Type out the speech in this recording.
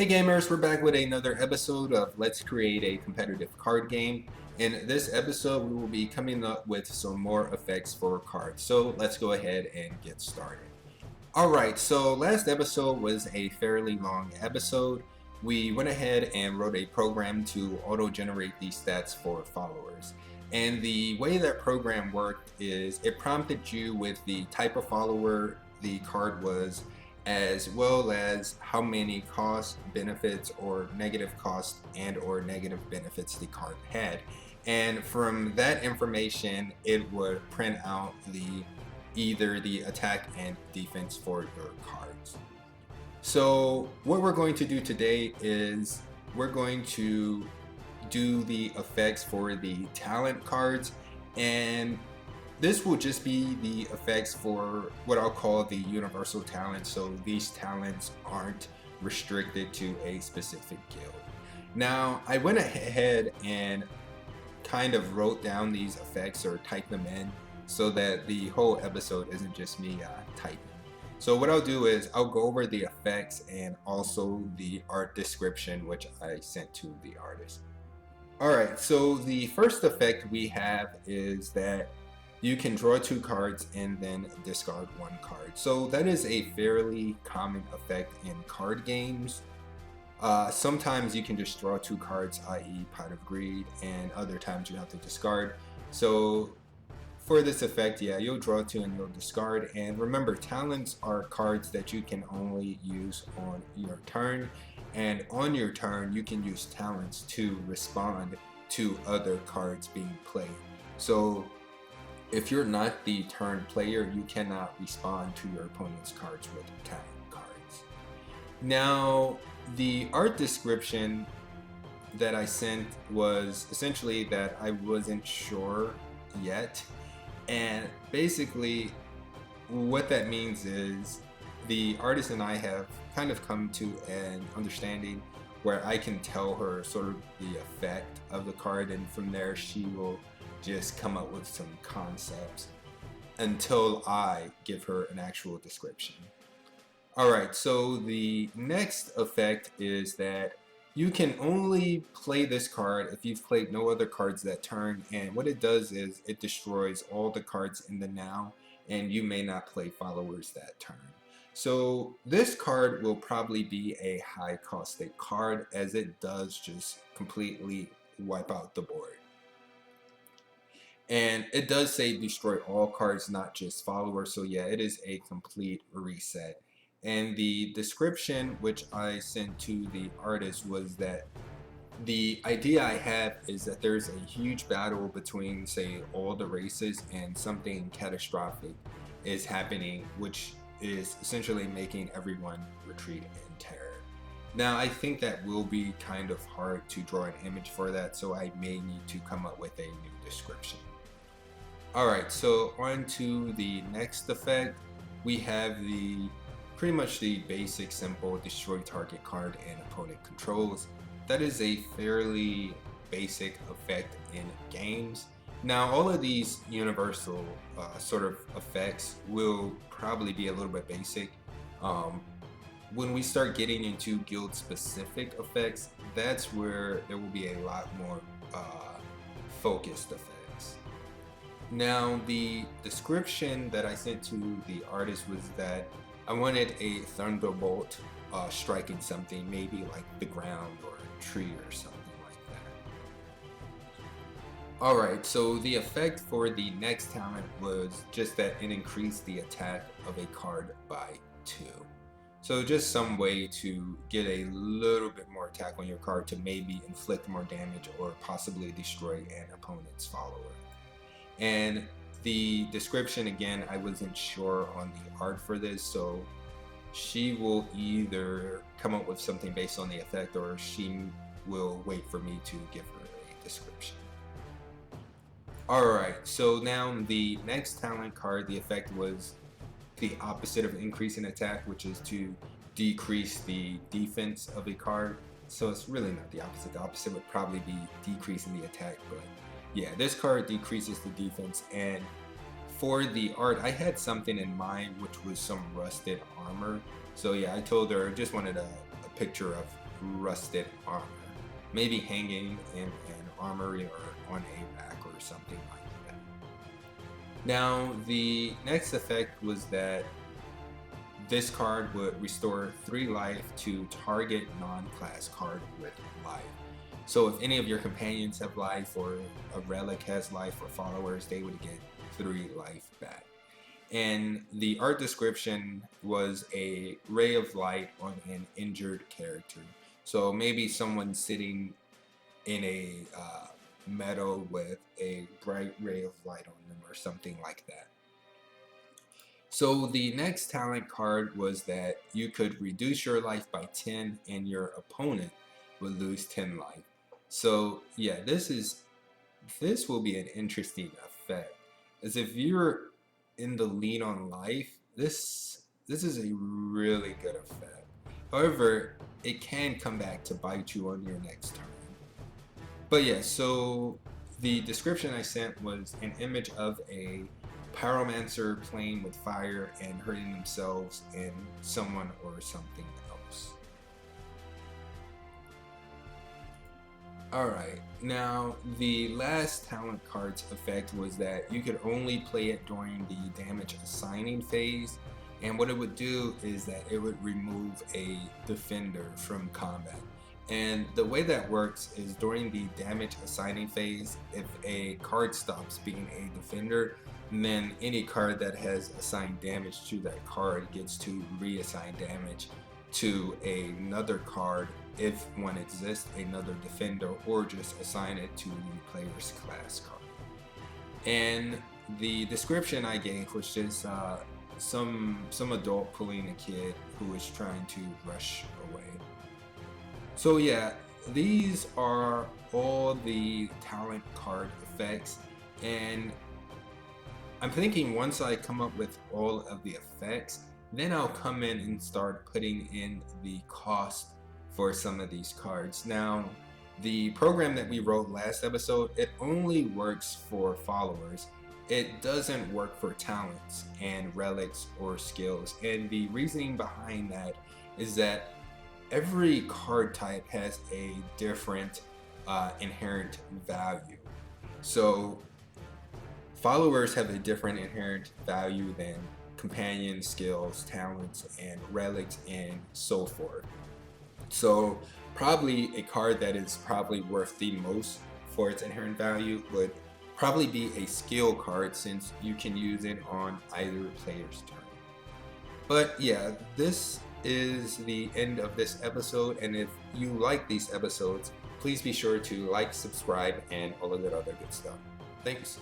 Hey gamers, we're back with another episode of Let's Create a Competitive Card Game. In this episode, we will be coming up with some more effects for cards. So let's go ahead and get started. Alright, so last episode was a fairly long episode. We went ahead and wrote a program to auto-generate these stats for followers. And the way that program worked is it prompted you with the type of follower the card was, as well as how many cost, benefits, or negative cost and or negative benefits the card had. And from that information, it would print out either the attack and defense for your cards. So what we're going to do today is we're going to do the effects for the talent cards, and this will just be the effects for what I'll call the universal talents. So these talents aren't restricted to a specific guild. Now I went ahead and kind of wrote down these effects or typed them in so that the whole episode isn't just me typing. So what I'll do is I'll go over the effects and also the art description, which I sent to the artist. Alright, so the first effect we have is that you can draw 2 cards and then discard 1 card. So that is a fairly common effect in card games. Sometimes you can just draw 2 cards, i.e. Pot of Greed, and other times you have to discard. So for this effect, yeah, you'll draw 2 and you'll discard. And remember, talents are cards that you can only use on your turn. And on your turn, you can use talents to respond to other cards being played. So if you're not the turn player, you cannot respond to your opponent's cards with talent cards. Now, the art description that I sent was essentially that I wasn't sure yet. And basically, what that means is the artist and I have kind of come to an understanding where I can tell her sort of the effect of the card, and from there she will just come up with some concepts until I give her an actual description. Alright, so the next effect is that you can only play this card if you've played no other cards that turn, and what it does is it destroys all the cards in the now, and you may not play followers that turn. So this card will probably be a high costed card, as it does just completely wipe out the board. And it does say destroy all cards, not just followers. So yeah, it is a complete reset. And the description which I sent to the artist was that the idea I have is that there's a huge battle between, say, all the races, and something catastrophic is happening, which is essentially making everyone retreat in terror. Now I think that will be kind of hard to draw an image for that, so I may need to come up with a new description. Alright, so on to the next effect. We have pretty much the basic simple destroy target card and opponent controls. That is a fairly basic effect in games. Now all of these universal sort of effects will probably be a little bit basic. When we start getting into guild specific effects, that's where there will be a lot more focused effects. Now the description that I sent to the artist was that I wanted a thunderbolt striking something, maybe like the ground or a tree or something like that. Alright, so the effect for the next talent was just that it increased the attack of a card by 2. So just some way to get a little bit more attack on your card to maybe inflict more damage or possibly destroy an opponent's follower. And the description, again, I wasn't sure on the art for this, so she will either come up with something based on the effect, or she will wait for me to give her a description. Alright, so now the next talent card, the effect was the opposite of increasing attack, which is to decrease the defense of a card. So it's really not the opposite. The opposite would probably be decreasing the attack, but yeah, this card decreases the defense. And for the art, I had something in mind, which was some rusted armor. So yeah, I told her I just wanted a picture of rusted armor, maybe hanging in an armory or on a rack or something like that. Now, the next effect was that this card would restore 3 life to target non-class card with life. So if any of your companions have life, or a relic has life, or followers, they would get 3 life back. And the art description was a ray of light on an injured character. So maybe someone sitting in a meadow with a bright ray of light on them or something like that. So the next talent card was that you could reduce your life by 10 and your opponent would lose 10 life. So yeah, this will be an interesting effect, as if you're in the lead on life, this is a really good effect. However, it can come back to bite you on your next turn. But yeah, so the description I sent was an image of a pyromancer playing with fire and hurting themselves and someone or something else. Alright, now the last talent card's effect was that you could only play it during the damage assigning phase, and what it would do is that it would remove a defender from combat. And the way that works is during the damage assigning phase, if a card stops being a defender, then any card that has assigned damage to that card gets to reassign damage to another card, if one exists, another defender, or just assign it to the player's class card. And the description I gave was just some adult pulling a kid who is trying to rush away. So yeah, these are all the talent card effects, and I'm thinking once I come up with all of the effects, then I'll come in and start putting in the cost for some of these cards. Now, the program that we wrote last episode, it only works for followers. It doesn't work for talents and relics or skills. And the reasoning behind that is that every card type has a different inherent value. So followers have a different inherent value than companions, skills, talents, and relics, and so forth. So probably a card that is probably worth the most for its inherent value would probably be a skill card, since you can use it on either player's turn. But yeah, this is the end of this episode, and if you like these episodes, please be sure to like, subscribe, and all of that other good stuff. Thanks.